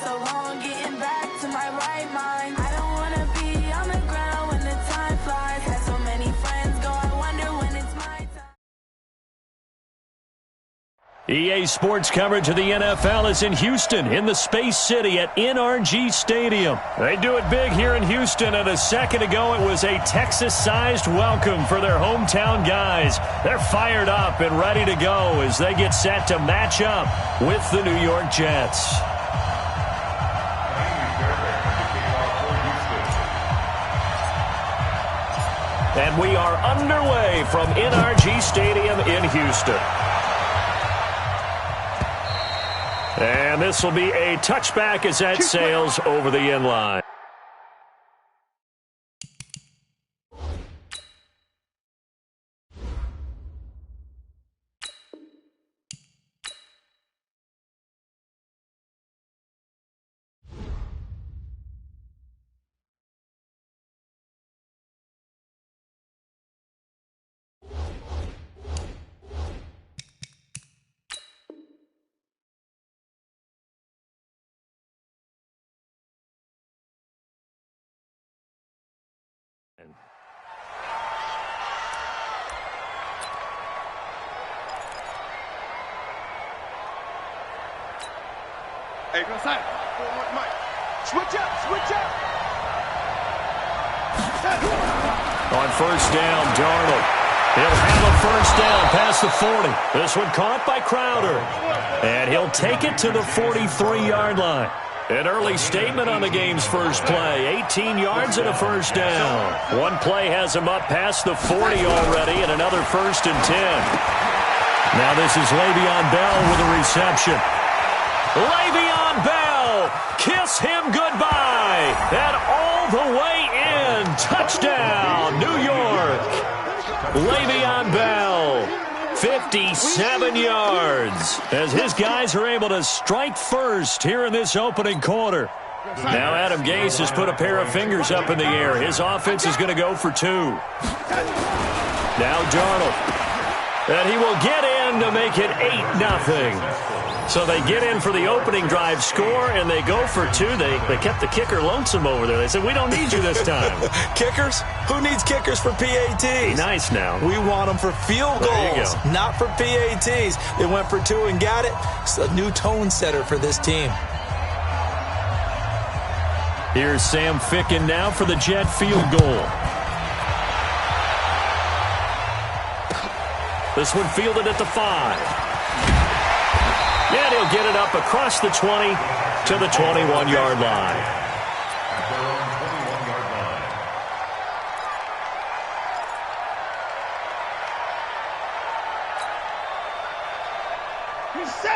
so long getting back to my right mind. I don't wanna be on the ground when the time flies. Had so many friends go, I wonder when it's my time. EA Sports coverage of the NFL is in Houston, in the Space City at NRG Stadium. They do it big here in Houston, and a second ago it was a Texas-sized welcome for their hometown guys. They're fired up and ready to go as they get set to match up with the New York Jets. And we are underway from NRG Stadium in Houston. And this will be a touchback as that sails over the end line. Hey, go inside. Switch up, switch up. On first down, Darnold. He'll have a first down past the 40. This one caught by Crowder. And he'll take it to the 43-yard line. An early statement on the game's first play. 18 yards and a first down. One play has him up past the 40 already, and another first and 10. Now this is Le'Veon Bell with a reception. Le'Veon Bell, kiss him goodbye. And all the way in. Touchdown, New York. Le'Veon Bell, 57 yards, as his guys are able to strike first here in this opening quarter. Now Adam Gase has put a pair of fingers up in the air. His offense is going to go for two. Now Darnold. And he will get in to make it 8-0. So they get in for the opening drive score, and they go for two. They kept the kicker lonesome over there. They said, we don't need you this time. Kickers? Who needs kickers for PATs? Nice now. We want them for field goals, not for PATs. They went for two and got it. It's a new tone setter for this team. Here's Sam Ficken now for the Jet field goal. This one fielded at the 5. And he'll get it up across the 20 to the 21-yard line.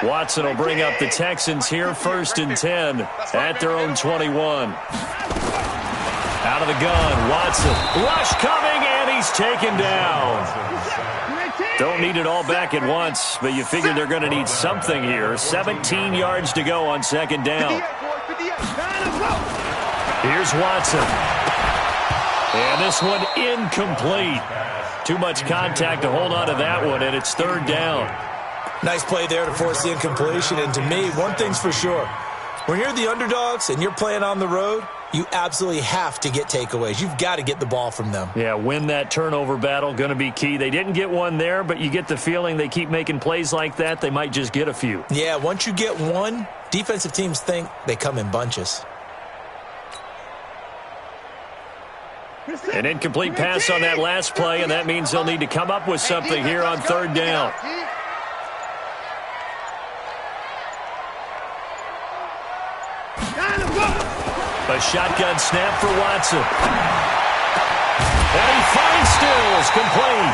Watson will bring up the Texans here first and 10 at their own 21. Out of the gun, Watson. Rush coming, and he's taken down. Don't need it all back at once, but you figure they're going to need something here. 17 yards to go on second down. Here's Watson. And this one incomplete. Too much contact to hold on to that one, and it's third down. Nice play there to force the incompletion. And to me, one thing's for sure. When you're the underdogs and you're playing on the road, you absolutely have to get takeaways. You've got to get the ball from them. Yeah, win that turnover battle, going to be key. They didn't get one there, but you get the feeling they keep making plays like that, they might just get a few. Yeah, once you get one, defensive teams think they come in bunches. An incomplete pass on that last play, and that means they'll need to come up with something here on third down. A shotgun snap for Watson. And he finds Stills, complete.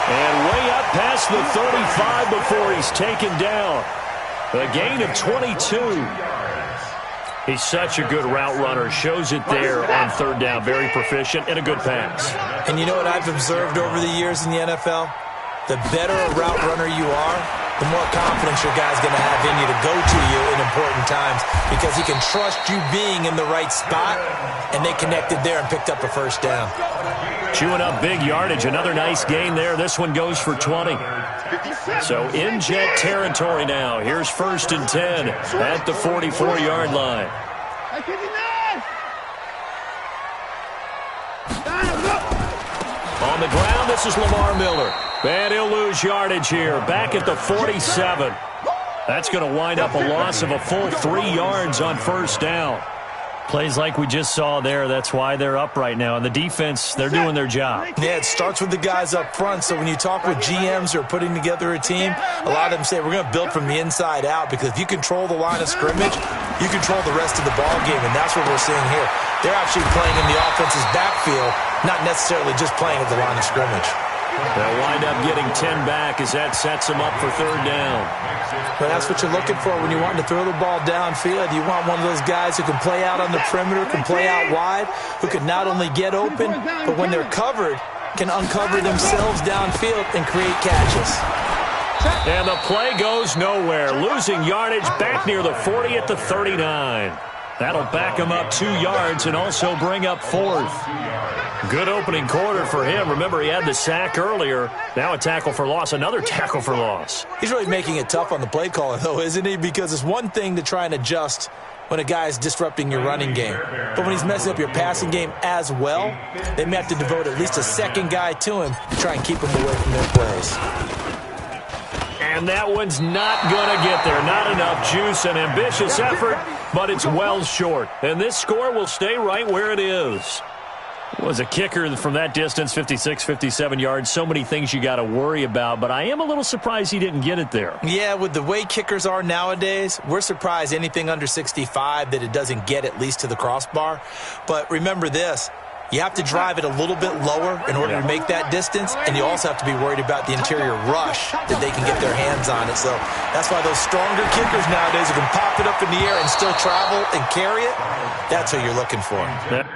And way up past the 35 before he's taken down. A gain of 22. He's such a good route runner. Shows it there on third down. Very proficient and a good pass. And you know what I've observed over the years in the NFL? The better a route runner you are, the more confidence your guy's going to have in you to go to you in important times because he can trust you being in the right spot, and they connected there and picked up a first down. Chewing up big yardage. Another nice gain there. This one goes for 20. 57. So in Jet territory now. Here's 1st and 10 at the 44-yard line. On the ground, this is Lamar Miller. And he'll lose yardage here. Back at the 47. That's going to wind up a loss of a full 3 yards on 1st down. Plays like we just saw there. That's why they're up right now. And the defense, they're doing their job. Yeah, it starts with the guys up front. So when you talk with GMs who are putting together a team, a lot of them say we're going to build from the inside out, because if you control the line of scrimmage, you control the rest of the ball game, and that's what we're seeing here. They're actually playing in the offense's backfield, not necessarily just playing at the line of scrimmage. They'll wind up getting 10 back as that sets them up for 3rd down. But that's what you're looking for when you want to throw the ball downfield. You want one of those guys who can play out on the perimeter, can play out wide, who can not only get open, but when they're covered, can uncover themselves downfield and create catches. And the play goes nowhere. Losing yardage back near the 40 at the 39. That'll back him up 2 yards and also bring up 4th. Good opening quarter for him. Remember, he had the sack earlier. Now a tackle for loss, another tackle for loss. He's really making it tough on the play caller, though, isn't he? Because it's one thing to try and adjust when a guy is disrupting your running game. But when he's messing up your passing game as well, they may have to devote at least a second guy to him to try and keep him away from their plays. And that one's not going to get there. Not enough juice. An ambitious effort, but it's well short. And this score will stay right where it is. Was a kicker from that distance, 56, 57 yards. So many things you got to worry about, but I am a little surprised he didn't get it there. Yeah, with the way kickers are nowadays, we're surprised anything under 65 that it doesn't get at least to the crossbar. But remember this, you have to drive it a little bit lower in order to make that distance, and you also have to be worried about the interior rush that they can get their hands on it. So that's why those stronger kickers nowadays who can pop it up in the air and still travel and carry it, that's who you're looking for. Yeah.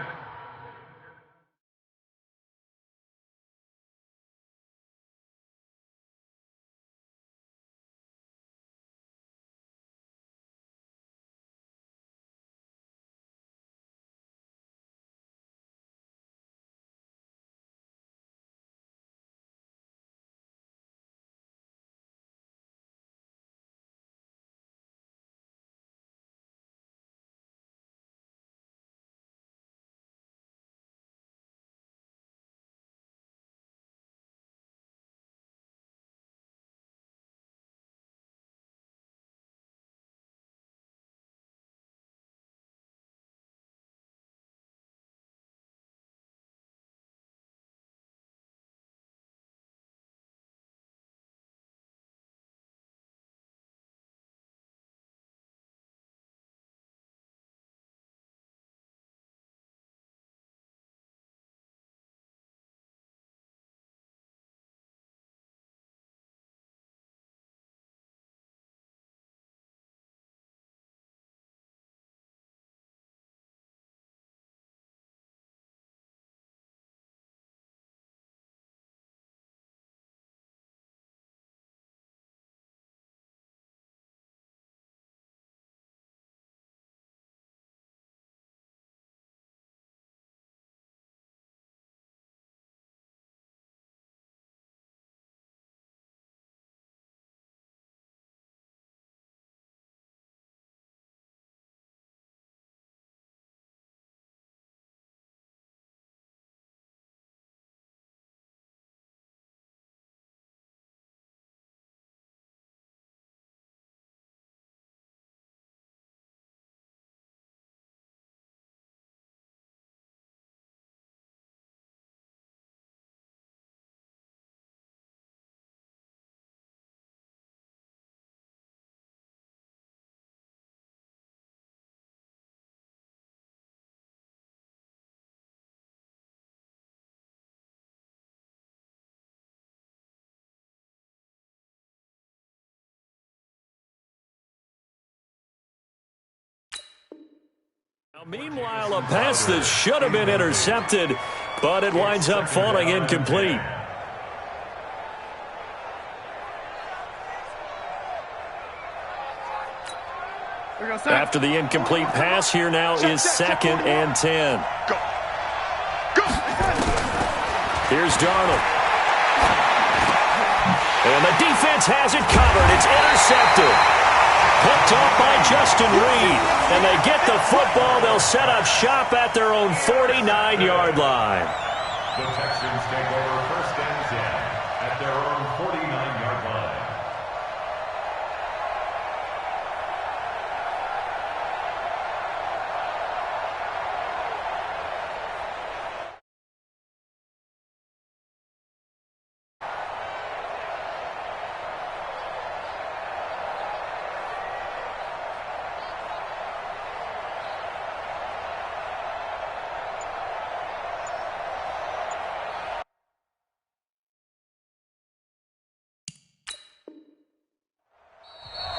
Now, meanwhile, a pass that should have been intercepted, but it winds up falling incomplete. After the incomplete pass, here now is 2nd and 10. Here's Darnold. And the defense has it covered. It's intercepted. Picked off by Justin Reed. And they get the football. They'll set up shop at their own 49-yard line. The Texans take over first and 10 at their own 49-yard line.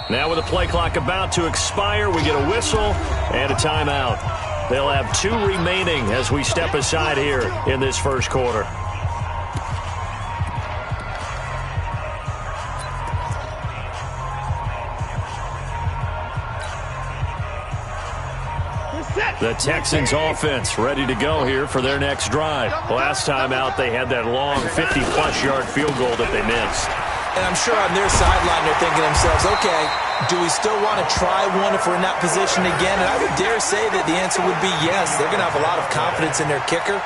Now with the play clock about to expire, we get a whistle and a timeout. They'll have 2 remaining as we step aside here in this first quarter. The Texans offense ready to go here for their next drive. Last time out, they had that long 50-plus yard field goal that they missed. And I'm sure on their sideline they're thinking to themselves, okay, do we still want to try one if we're in that position again? And I would dare say that the answer would be yes. They're going to have a lot of confidence in their kicker.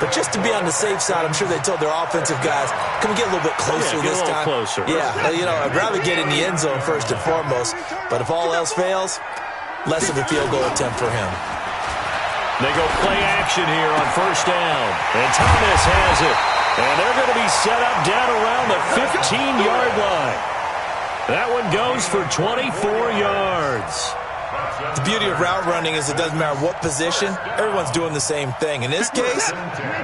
But just to be on the safe side, I'm sure they told their offensive guys, can we get a little bit closer this time? Closer. Yeah, I'd rather get in the end zone first and foremost. But if all else fails, less of a field goal attempt for him. They go play action here on first down. And Thomas has it. And they're going to be set up down around the 15-yard line. That one goes for 24 yards. The beauty of route running is it doesn't matter what position, everyone's doing the same thing. In this case,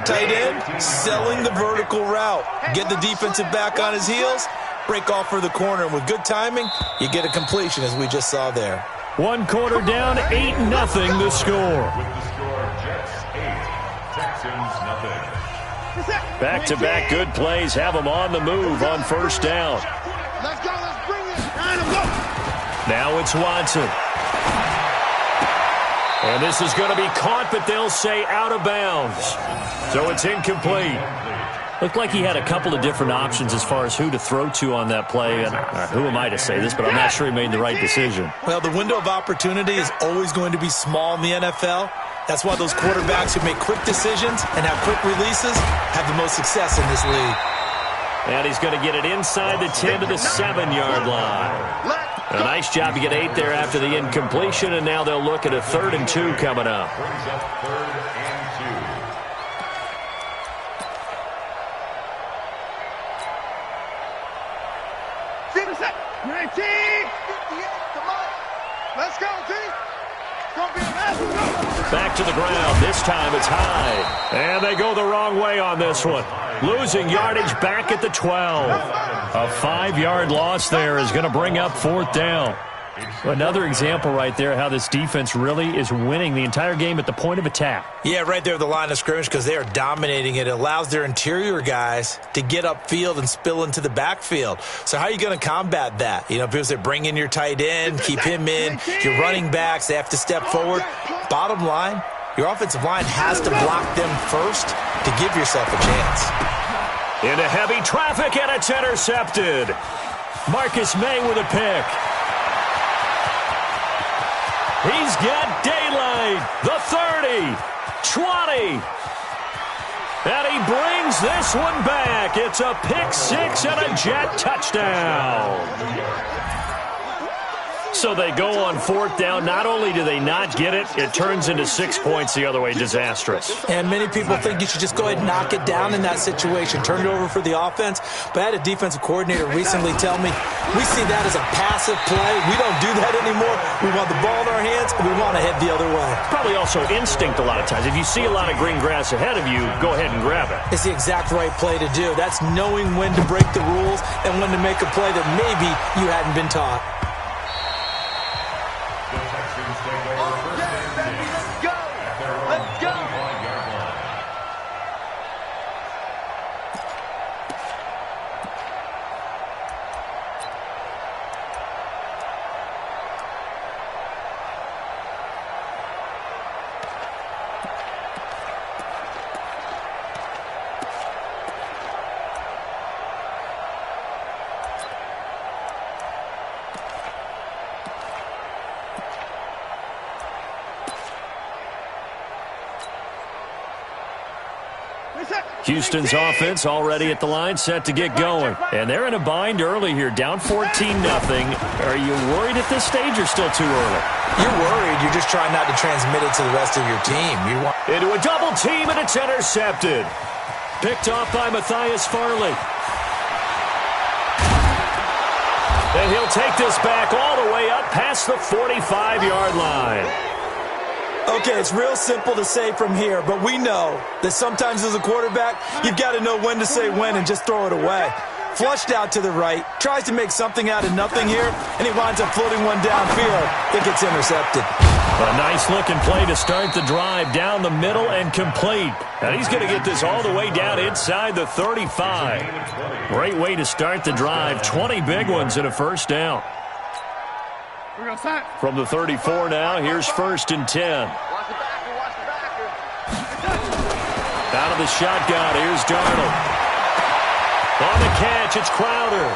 tight end, selling the vertical route. Get the defensive back on his heels, break off for the corner. And with good timing, you get a completion, as we just saw there. 1 quarter down, 8-0 the score. With the score, Jets 8, Texans nothing. Back-to-back good plays have them on the move on first down. Let's go. Let's bring it. Go. Now it's Watson. And this is going to be caught, but they'll say out of bounds. So it's incomplete. Looked like he had a couple of different options as far as who to throw to on that play. And who am I to say this, but I'm not sure he made the right decision. Well, the window of opportunity is always going to be small in the NFL. That's why those quarterbacks who make quick decisions and have quick releases have the most success in this league. And he's going to get it inside the 10 to the 7-yard line. A nice job to get 8 there after the incompletion, and now they'll look at a 3rd and 2 coming up. Brings up 3rd and 2. 19, 58, come on. Let's go, T. It's going to be a mess. Back to the ground. This time it's high. And they go the wrong way on this one. Losing yardage back at the 12. A 5-yard loss there is going to bring up 4th down. Another example right there how this defense really is winning the entire game at the point of attack. Yeah, right there at the line of scrimmage because they are dominating it. It allows their interior guys to get upfield and spill into the backfield. So how are you going to combat that? People say bring in your tight end, keep him in. Your running backs, they have to step forward. Bottom line, your offensive line has to block them first to give yourself a chance. Into heavy traffic, and it's intercepted. Marcus May with a pick. He's got daylight. The 30, 20. And he brings this one back. It's a pick 6 and a Jet touchdown. So they go on 4th down. Not only do they not get it, it turns into 6 points the other way. Disastrous. And many people think you should just go ahead and knock it down in that situation. Turn it over for the offense. But I had a defensive coordinator recently tell me, we see that as a passive play. We don't do that anymore. We want the ball in our hands, and we want to head the other way. Probably also instinct a lot of times. If you see a lot of green grass ahead of you, go ahead and grab it. It's the exact right play to do. That's knowing when to break the rules and when to make a play that maybe you hadn't been taught. The Texans take over first and 10 at their own 25-yard line. Houston's offense already at the line, set to get going. And they're in a bind early here, down 14-0. Are you worried at this stage or still too early? You're worried. You're just trying not to transmit it to the rest of your team. Into a double team, and it's intercepted. Picked off by Matthias Farley. And he'll take this back all the way up past the 45-yard line. Okay, it's real simple to say from here, but we know that sometimes as a quarterback, you've got to know when to say when and just throw it away. Flushed out to the right, tries to make something out of nothing here, and he winds up floating one downfield that gets intercepted. A nice-looking play to start the drive down the middle and complete. And he's going to get this all the way down inside the 35. Great way to start the drive. 20 big ones and a first down. From the 34 now, here's 1st and 10. Out of the shotgun, here's Darnold. On the catch, it's Crowder.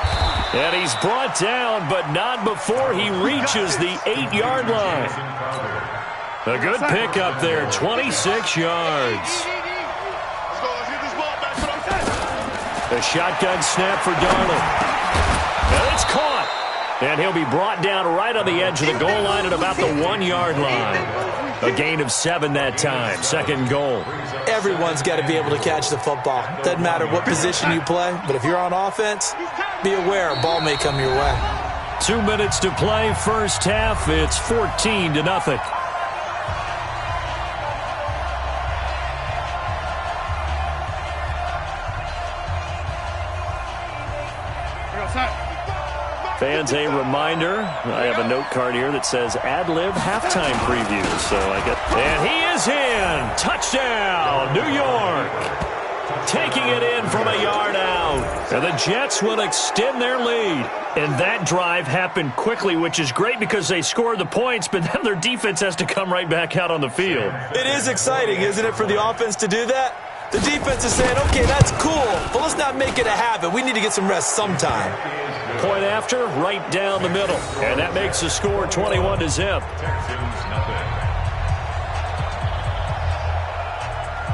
And he's brought down, but not before he reaches the 8-yard line. A good pickup there, 26 yards. A shotgun snap for Darnold. And it's caught. And he'll be brought down right on the edge of the goal line at about the 1-yard line. A gain of 7 that time, 2nd goal. Everyone's got to be able to catch the football. Doesn't matter what position you play, but if you're on offense, be aware a ball may come your way. 2 minutes to play, first half. It's 14-0. Fans, a reminder, I have a note card here that says ad-lib halftime preview. So I get, and he is in. Touchdown, New York. Taking it in from a yard out. And the Jets will extend their lead. And that drive happened quickly, which is great because they scored the points, but then their defense has to come right back out on the field. It is exciting, isn't it, for the offense to do that? The defense is saying, okay, that's cool, but let's not make it a habit. We need to get some rest sometime. Point after, right down the middle. And that makes the score 21-0.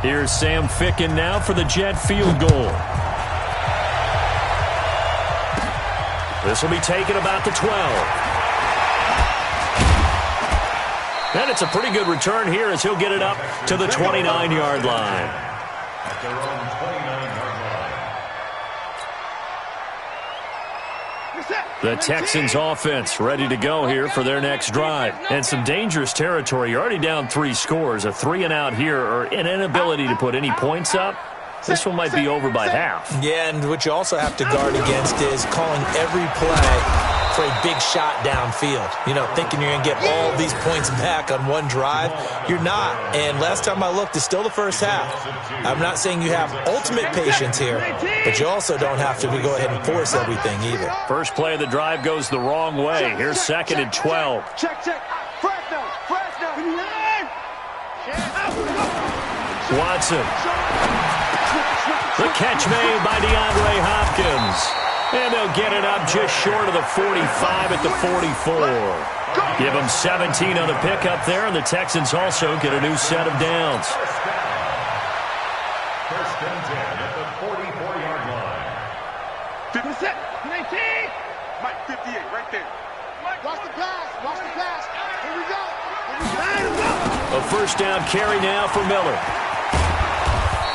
Here's Sam Ficken now for the Jet field goal. This will be taken about the 12. And it's a pretty good return here as he'll get it up to the 29-yard line. At their own 29-yard line. The Texans offense ready to go here for their next drive. And some dangerous territory. You're already down 3 scores. A 3-and-out here or an inability to put any points up. This one might be over by half. Yeah, and what you also have to guard against is calling every play for a big shot downfield. You know, thinking you're going to get all these points back on one drive. You're not. And last time I looked, it's still the first half. I'm not saying you have ultimate patience here, but you also don't have to go ahead and force everything either. First play of the drive goes the wrong way. Here's 2nd and 12. Check. Fresno. Watson. The catch made by DeAndre Hopkins. And they'll get it up just short of the 45 at the 44. Give them 17 on the pickup there, and the Texans also get a new set of downs. First and 10 at the 44-yard line. 57, 19. Mike, 58, right there. Watch the pass. Here we go. A first down carry now for Miller.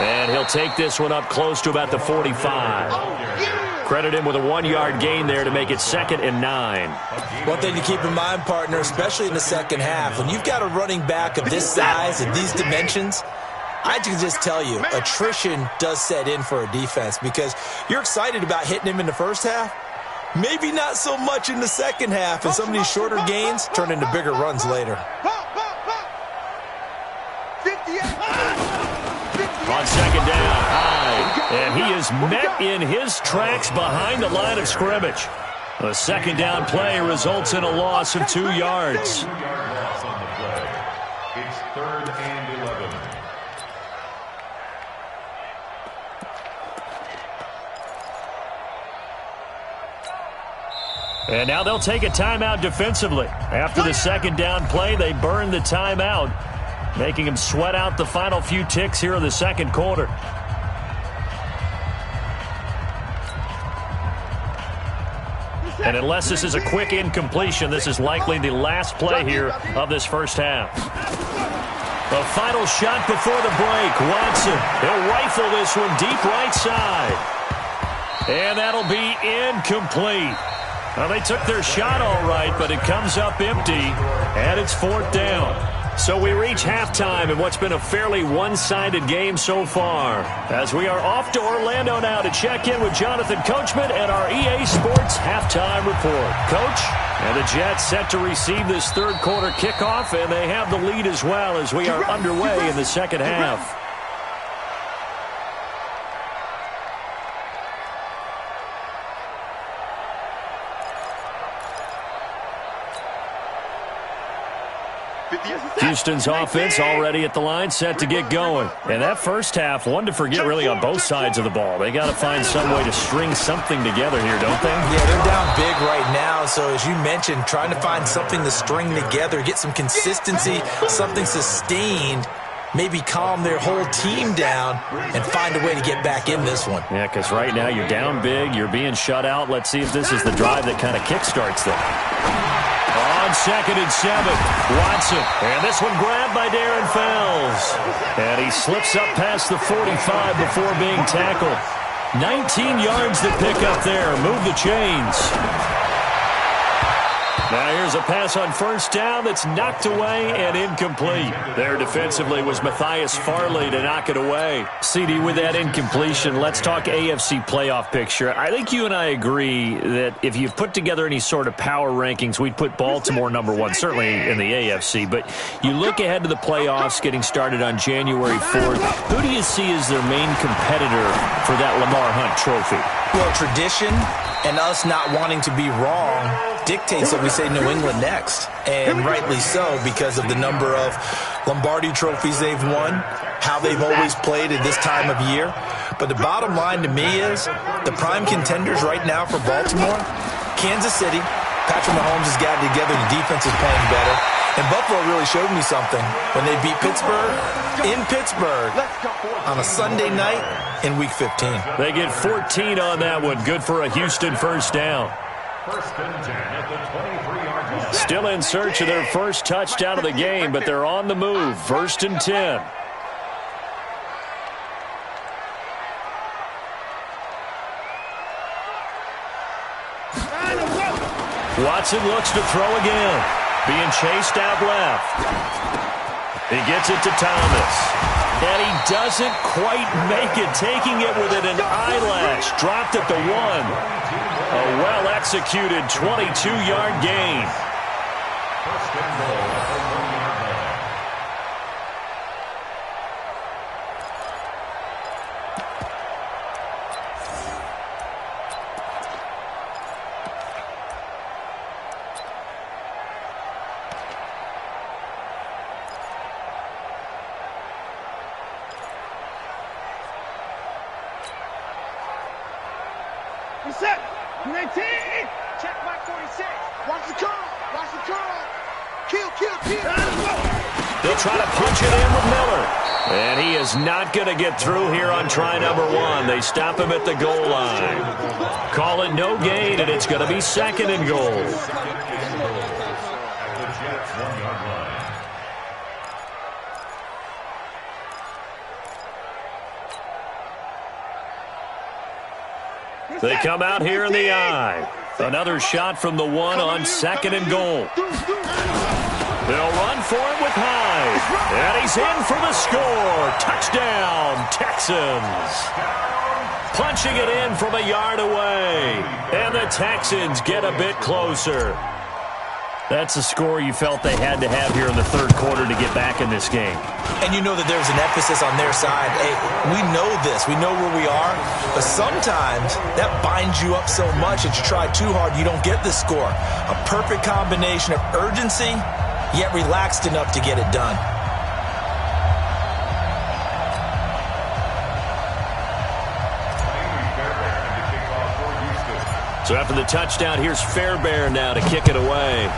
And he'll take this one up close to about the 45. Credit him with a 1-yard gain there to make it 2nd and 9. One thing to keep in mind, partner, especially in the second half, when you've got a running back of this size and these dimensions, I can just tell you, attrition does set in for a defense because you're excited about hitting him in the first half. Maybe not so much in the second half, and some of these shorter gains turn into bigger runs later. On 2nd down, high, and he is met in his tracks behind the line of scrimmage. A 2nd down play results in a loss of 2 yards. 2-yard loss on the play. It's 3rd and 11. And now they'll take a timeout defensively. After the 2nd down play, they burn the timeout, making them sweat out the final few ticks here in the 2nd quarter. And unless this is a quick incompletion, this is likely the last play here of this first half. The final shot before the break. Watson, he'll rifle this one deep right side. And that'll be incomplete. Well, they took their shot all right, but it comes up empty, and it's 4th down. So we reach halftime in what's been a fairly one-sided game so far, as we are off to Orlando now to check in with Jonathan Coachman and our EA Sports halftime report. Coach, and the Jets set to receive this third quarter kickoff, and they have the lead as well as we are underway in the second half. Houston's offense already at the line, set to get going. And that first half, one to forget really on both sides of the ball. They got to find some way to string something together here, don't they? Yeah, they're down big right now. So as you mentioned, trying to find something to string together, get some consistency, something sustained, maybe calm their whole team down and find a way to get back in this one. Yeah, because right now you're down big, you're being shut out. Let's see if this is the drive that kind of kickstarts them. On 2nd and 7, Watson. And this one grabbed by Darren Fells. And he slips up past the 45 before being tackled. 19 yards to pick up there. Move the chains. Now here's a pass on first down that's knocked away and incomplete. There defensively was Matthias Farley to knock it away. CD, with that incompletion, let's talk AFC playoff picture. I think you and I agree that if you put together any sort of power rankings, we'd put Baltimore #1, certainly in the AFC. But you look ahead to the playoffs getting started on January 4th. Who do you see as their main competitor for that Lamar Hunt trophy? Well, tradition and us not wanting to be wrong dictates that we say New England next. And rightly so, because of the number of Lombardi trophies they've won, how they've always played at this time of year. But the bottom line to me is the prime contenders right now for Baltimore, Kansas City. Patrick Mahomes has got it together. The defense is playing better. And Buffalo really showed me something when they beat Pittsburgh in Pittsburgh on a Sunday night in Week 15. They get 14 on that one. Good for a Houston first down. First and 10 at the 23-yard line. Still in search of their first touchdown of the game, but they're on the move. 1st and 10. Watson looks to throw again. Being chased out left. He gets it to Thomas. And he doesn't quite make it, taking it within an eyelash. Dropped at the 1. A well-executed 22-yard gain. First and goal at the 1-yard Set. 19. Check my 46. Watch the curl. Watch the curl. Kill. They'll try to punch it in with Miller. And he is not going to get through here on try number 1. They stop him at the goal line. Call it no gain, and it's going to be 2nd and goal. At the Jets' 1-yard line. They come out here in the eye. Another shot from the 1 on 2nd and goal. They'll run for it with Hyde. And he's in for the score. Touchdown, Texans. Punching it in from a yard away. And the Texans get a bit closer. That's a score you felt they had to have here in the third quarter to get back in this game. And you know that there's an emphasis on their side. Hey, we know this. We know where we are. But sometimes that binds you up so much that you try too hard, you don't get the score. A perfect combination of urgency, yet relaxed enough to get it done. So after the touchdown, here's Fairbairn now to kick it away.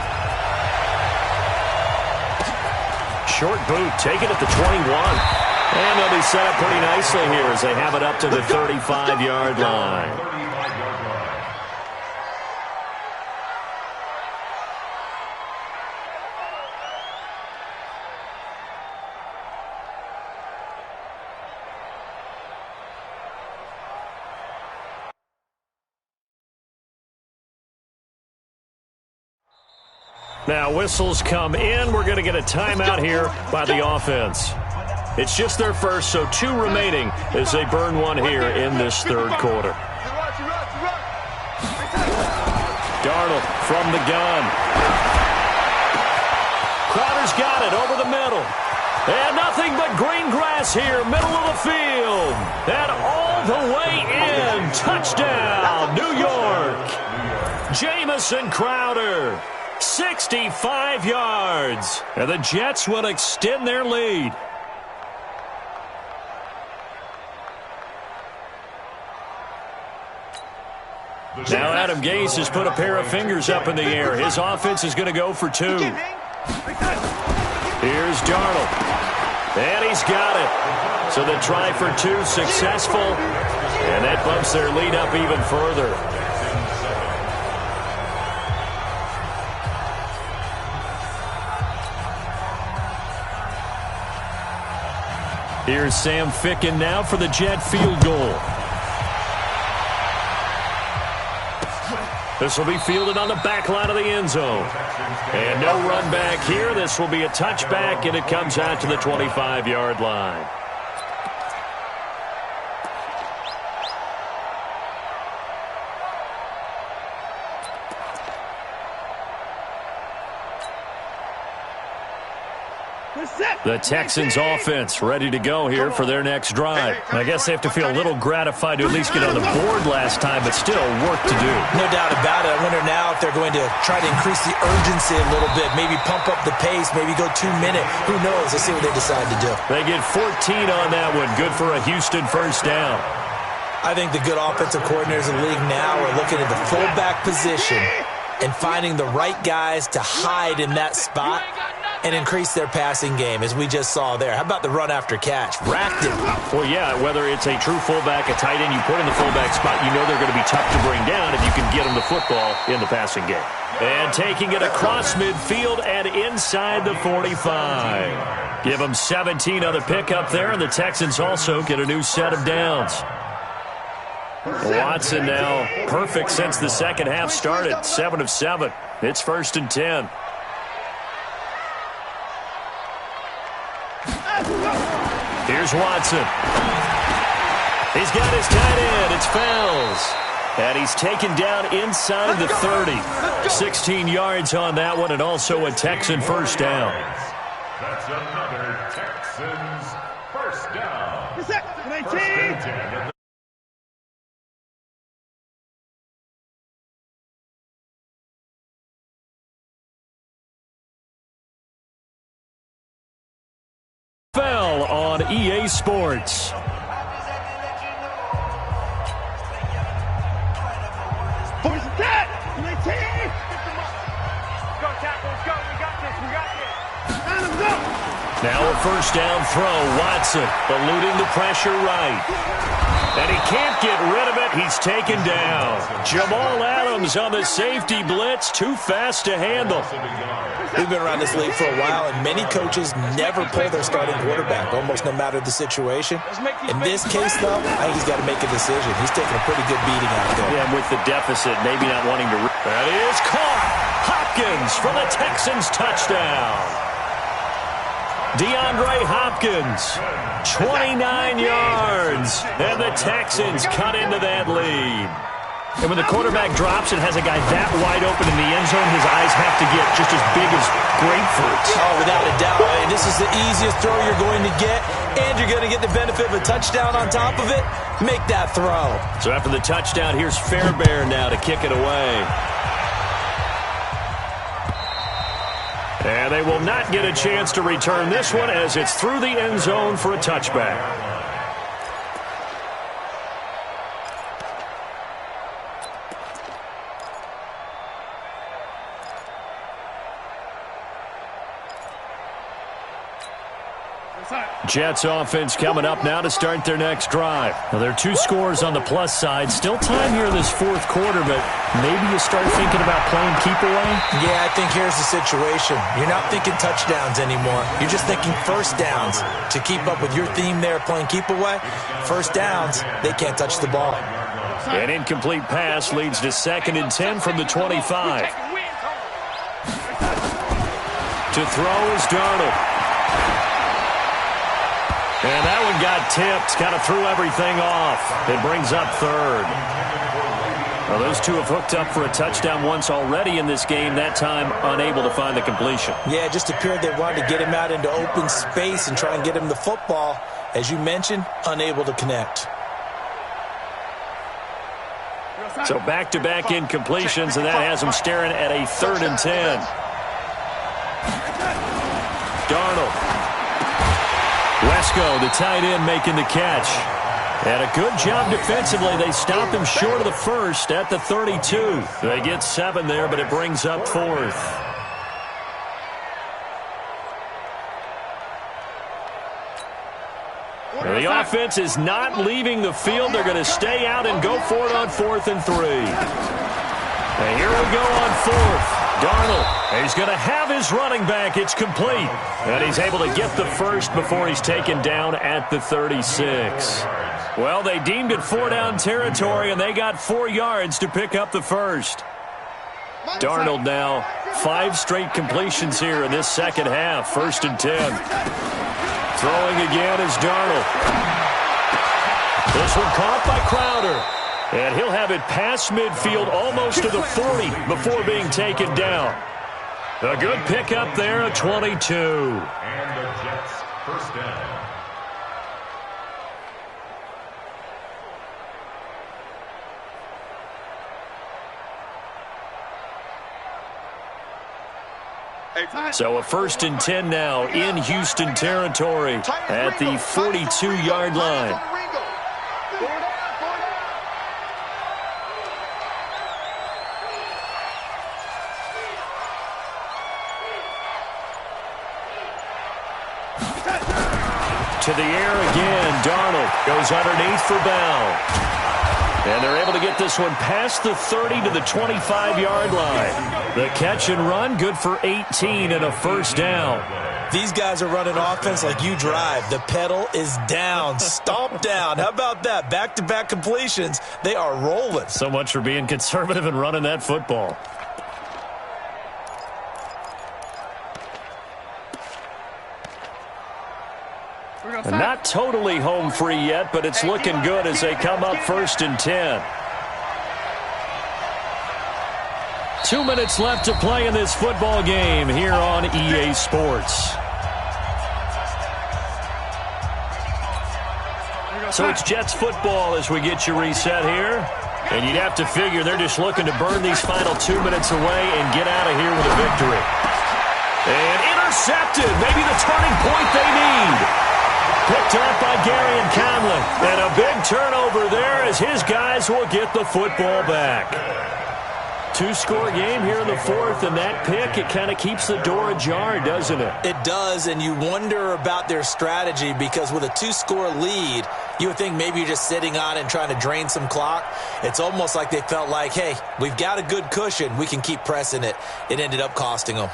Short boot, take it at the 21. And they'll be set up pretty nicely here as they have it up to the 35-yard line. Now whistles come in. We're going to get a timeout here by the offense. It's just their first, so 2 remaining as they burn one here in this third quarter. Darnold from the gun. Crowder's got it over the middle. And nothing but green grass here, middle of the field. And all the way in. Touchdown, New York. Jamison Crowder, 65 yards. And the Jets will extend their lead. Now Adam Gase has put a pair of fingers up in the air. His offense is going to go for 2. Here's Darnold. And he's got it. So the try for 2 successful. And that bumps their lead up even further. Here's Sam Ficken now for the Jet field goal. This will be fielded on the back line of the end zone. And no run back here. This will be a touchback, and it comes out to the 25-yard line. The Texans offense ready to go here for their next drive. I guess they have to feel a little gratified to at least get on the board last time, but still work to do. No doubt about it. I wonder now if they're going to try to increase the urgency a little bit, maybe pump up the pace, maybe go 2-minute. Who knows? Let's see what they decide to do. They get 14 on that one. Good for a Houston first down. I think the good offensive coordinators in the league now are looking at the fullback position and finding the right guys to hide in that spot and increase their passing game, as we just saw there. How about the run after catch? Racked it. Well, yeah, whether it's a true fullback, a tight end you put in the fullback spot, you know they're going to be tough to bring down if you can get them the football in the passing game. And taking it across midfield and inside the 45. Give them 17 on the pickup there, and the Texans also get a new set of downs. Watson now perfect since the second half started. 7 of 7. It's 1st and 10. Here's Watson. He's got his tight end. It's Fells. And he's taken down inside the 30. 16 yards on that one, and also a Texan first down. That's another Texans first down. First and 10. Fell on EA Sports. Now a first down throw. Watson eluding the pressure right. And he can't get rid of it. He's taken down. Jamal Adams on the safety blitz. Too fast to handle. We've been around this league for a while, and many coaches never pull their starting quarterback, almost no matter the situation. In this case, though, I think he's got to make a decision. He's taking a pretty good beating out there. Yeah, with the deficit, maybe not wanting to. That is caught. Hopkins for the Texans touchdown. DeAndre Hopkins, 29 yards, and the Texans cut into that lead. And when the quarterback drops and has a guy that wide open in the end zone, his eyes have to get just as big as grapefruits. Oh, without a doubt. And this is the easiest throw you're going to get, and you're going to get the benefit of a touchdown on top of it. Make that throw. So after the touchdown, here's Fairbairn now to kick it away. And they will not get a chance to return this one as it's through the end zone for a touchback. Jets offense coming up now to start their next drive. Now, there are 2 scores on the plus side. Still time here in this fourth quarter, but maybe you start thinking about playing keep away? Yeah, I think here's the situation. You're not thinking touchdowns anymore. You're just thinking first downs. To keep up with your theme there, playing keep away, first downs, they can't touch the ball. An incomplete pass leads to 2nd and 10 from the 25. To throw is Darnold. And that one got tipped. Kind of threw everything off. It brings up third. Well, those two have hooked up for a touchdown once already in this game, that time unable to find the completion. Yeah, it just appeared they wanted to get him out into open space and try and get him the football. As you mentioned, unable to connect. So back-to-back incompletions, and that has him staring at a 3rd and 10. Darnold. Wesco, the tight end, making the catch. And a good job defensively. They stop him short of the first at the 32. They get 7 there, but it brings up 4th. The offense is not leaving the field. They're going to stay out and go for it on 4th and 3. And here we go on 4th. Darnold, he's going to have his running back. It's complete. And he's able to get the first before he's taken down at the 36. Well, they deemed it 4-down territory, and they got 4 yards to pick up the first. Darnold now 5 straight completions here in this second half. 1st and 10. Throwing again is Darnold. This one caught by Crowder. And he'll have it past midfield almost to the 40 before being taken down. A good pickup there at 22. And the Jets first down. So a 1st and 10 now in Houston territory at the 42-yard line. To the air again. Darnold goes underneath for Bell. And they're able to get this one past the 30 to the 25-yard line. The catch and run, good for 18 and a 1st down. These guys are running offense like you drive. The pedal is down, stomp down. How about that? Back-to-back completions. They are rolling. So much for being conservative and running that football. Not totally home free yet, but it's looking good as they come up 1st and 10. 2 minutes left to play in this football game here on EA Sports. So it's Jets football as we get you reset here. And you'd have to figure they're just looking to burn these final 2 minutes away and get out of here with a victory. And intercepted, maybe the turning point they need. Picked up by Gary and Conley. And a big turnover there as his guys will get the football back. 2-score game here in the 4th, and that pick, it kind of keeps the door ajar, doesn't it? It does, and you wonder about their strategy because with a 2-score lead, you would think maybe you're just sitting on it and trying to drain some clock. It's almost like they felt like, hey, we've got a good cushion. We can keep pressing it. It ended up costing them.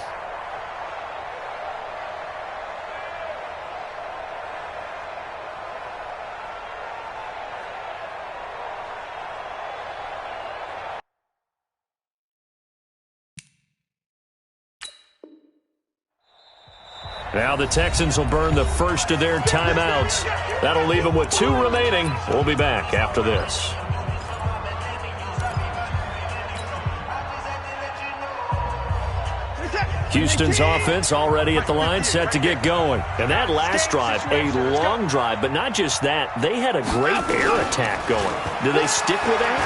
Now the Texans will burn the first of their timeouts. That'll leave them with 2 remaining. We'll be back after this. Houston's offense already at the line, set to get going. And that last drive, a long drive, but not just that. They had a great air attack going. Do they stick with that?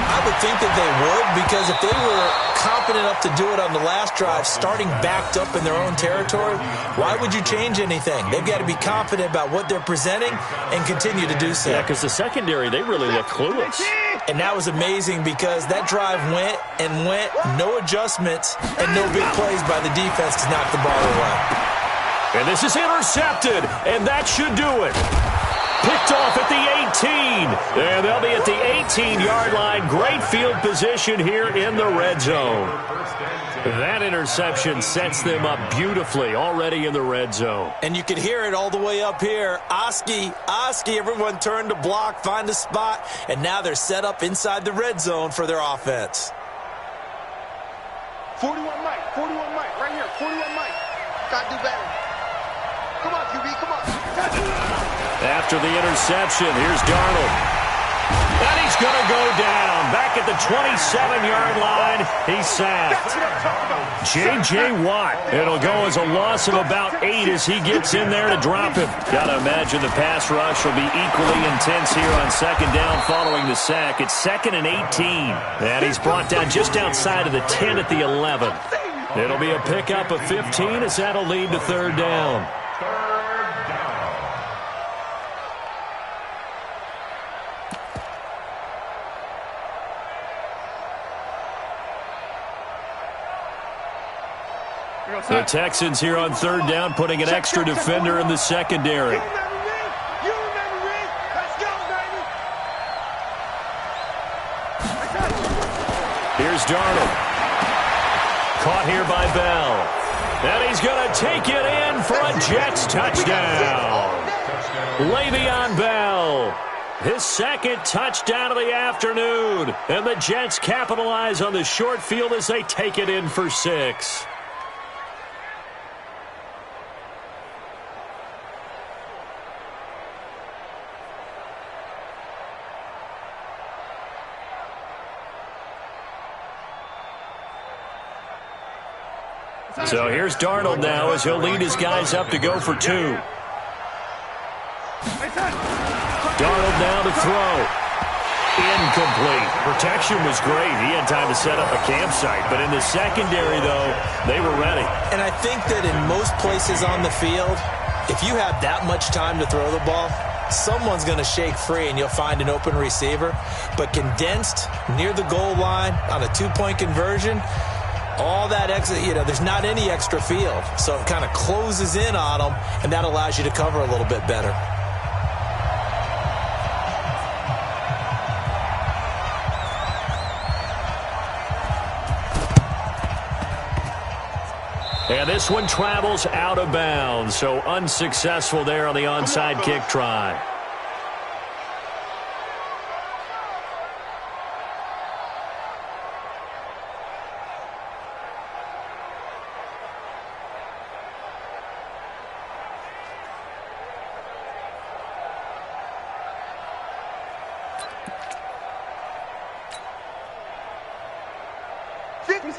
I would think that they would, because if they were confident enough to do it on the last drive, starting backed up in their own territory, why would you change anything? They've got to be confident about what they're presenting and continue to do so. Yeah, because the secondary, they really look clueless. And that was amazing because that drive went and went, no adjustments, and no big plays by the defense to knock the ball away. And this is intercepted, and that should do it. Picked off at the 18, and they'll be at the 18-yard line. Great field position here in the red zone. That interception sets them up beautifully already in the red zone. And you can hear it all the way up here. Oski, everyone turned to block, find a spot, and now they're set up inside the red zone for their offense. 41 Mike, right here, 41 Mike. Gotta do better. Come on, QB, come on. After the interception, here's Darnold. And he's going to go down. Back at the 27-yard line, he's sacked. J.J. Watt. It'll go as a loss of about 8 as he gets in there to drop him. Got to imagine the pass rush will be equally intense here on second down following the sack. It's 2nd and 18. And he's brought down just outside of the 10 at the 11. It'll be a pickup of 15 as that'll lead to third down. The Texans here on third down, putting an extra defender in the secondary. You remember me. Let's go, baby. Here's Darnold. Caught here by Bell. And he's going to take it in for a Jets touchdown. Le'Veon Bell. His second touchdown of the afternoon. And the Jets capitalize on the short field as they take it in for 6. So here's Darnold now as he'll lead his guys up to go for 2. Darnold now to throw. Incomplete. Protection was great. He had time to set up a campsite. But in the secondary, though, they were ready. And I think that in most places on the field, if you have that much time to throw the ball, someone's going to shake free and you'll find an open receiver. But condensed near the goal line on a 2-point conversion, all that extra, there's not any extra field. So it kind of closes in on them, and that allows you to cover a little bit better. And this one travels out of bounds, so unsuccessful there on the onside kick try.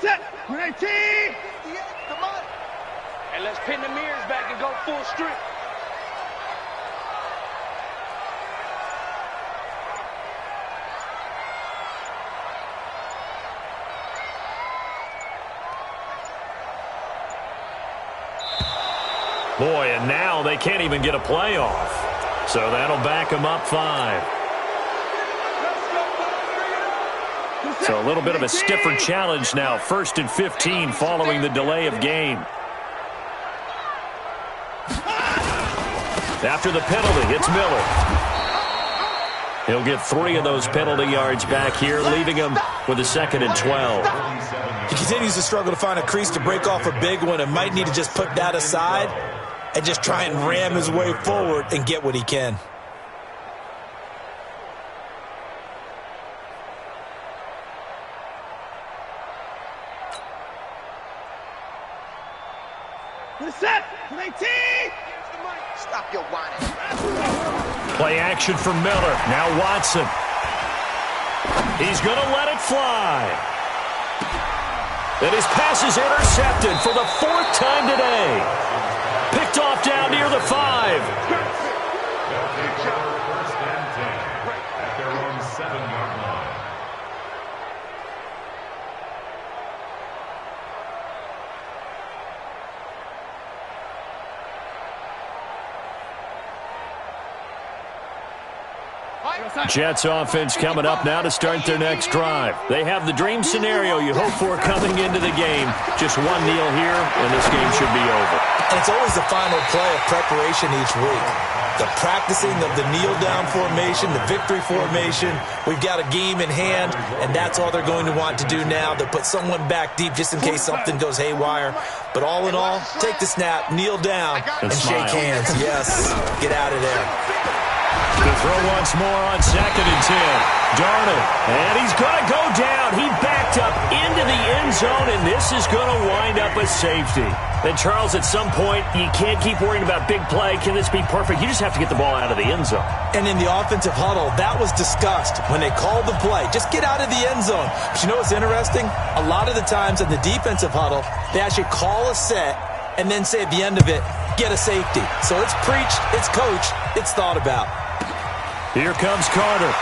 Set. 19. Come on. And let's pin the mirrors back and go full strength. Boy, and now they can't even get a playoff. So that'll back them up 5. So a little bit of a stiffer challenge now. 1st and 15 following the delay of game. After the penalty, it's Miller. He'll get 3 of those penalty yards back here, leaving him with a 2nd and 12. He continues to struggle to find a crease to break off a big one and might need to just put that aside and just try and ram his way forward and get what he can. Set. 19. Stop your whining. Play action from Miller. Now Watson. He's going to let it fly. And his pass is intercepted for the 4th time today. Picked off down near the 5. They'll take over 1st and 10 at their own 7-yard line. Jets offense coming up now to start their next drive. They have the dream scenario you hope for coming into the game. Just 1 kneel here, and this game should be over. And it's always the final play of preparation each week. The practicing of the kneel-down formation, the victory formation. We've got a game in hand, and that's all they're going to want to do now. They'll put someone back deep just in case something goes haywire. But all in all, take the snap, kneel down, and shake hands. Yes, get out of there. The throw once more on 2nd and 10. Darnold, and he's going to go down. He backed up into the end zone, and this is going to wind up a safety. And, Charles, at some point, you can't keep worrying about big play. Can this be perfect? You just have to get the ball out of the end zone. And in the offensive huddle, that was discussed when they called the play. Just get out of the end zone. But you know what's interesting? A lot of the times in the defensive huddle, they actually call a set and then say at the end of it, get a safety. So it's preached, it's coached, it's thought about. Here comes Carter.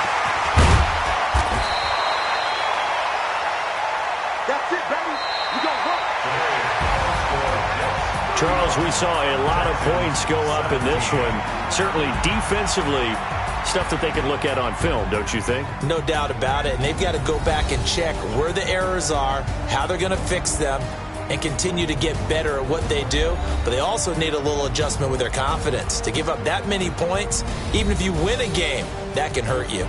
That's it, baby. We gonna work. Charles, we saw a lot of points go up in this one. Certainly defensively, stuff that they can look at on film, don't you think? No doubt about it. And they've got to go back and check where the errors are, how they're going to fix them, and continue to get better at what they do. But they also need a little adjustment with their confidence. To give up that many points, even if you win a game, that can hurt you.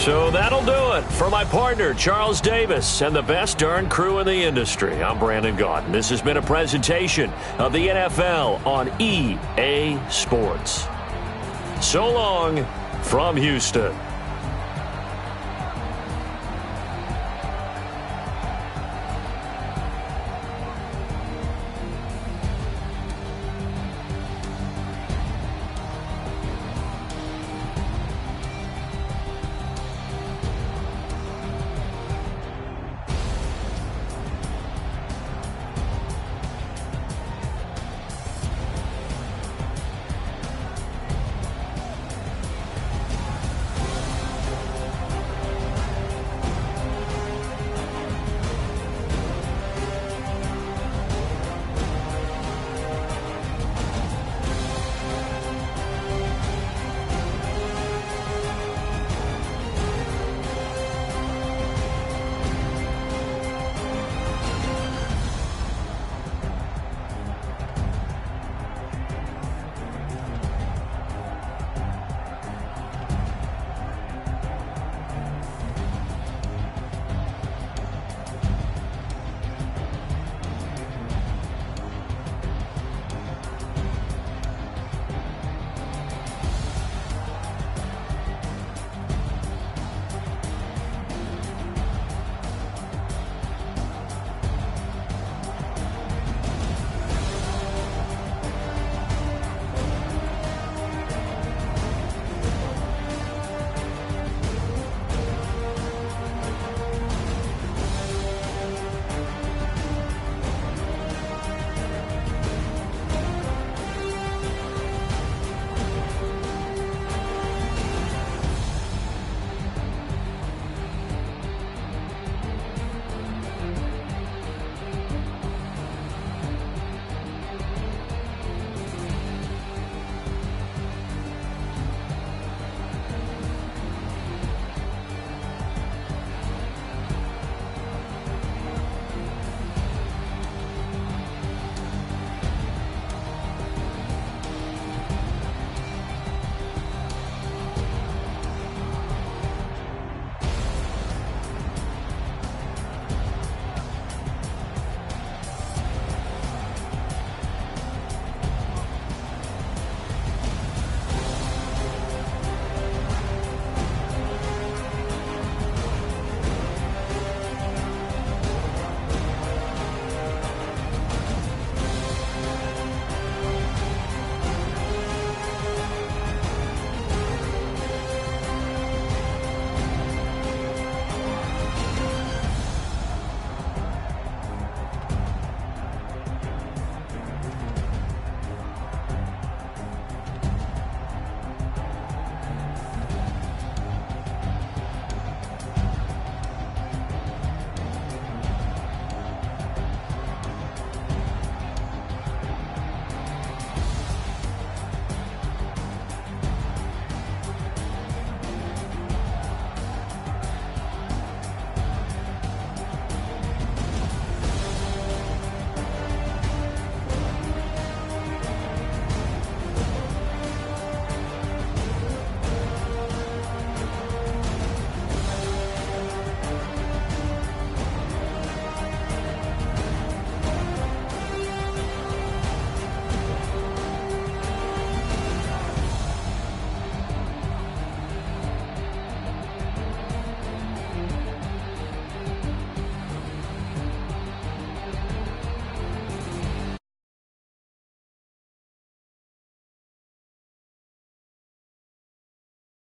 So that'll do it for my partner, Charles Davis, and the best darn crew in the industry. I'm Brandon Gaudin. This has been a presentation of the NFL on EA Sports. So long from Houston.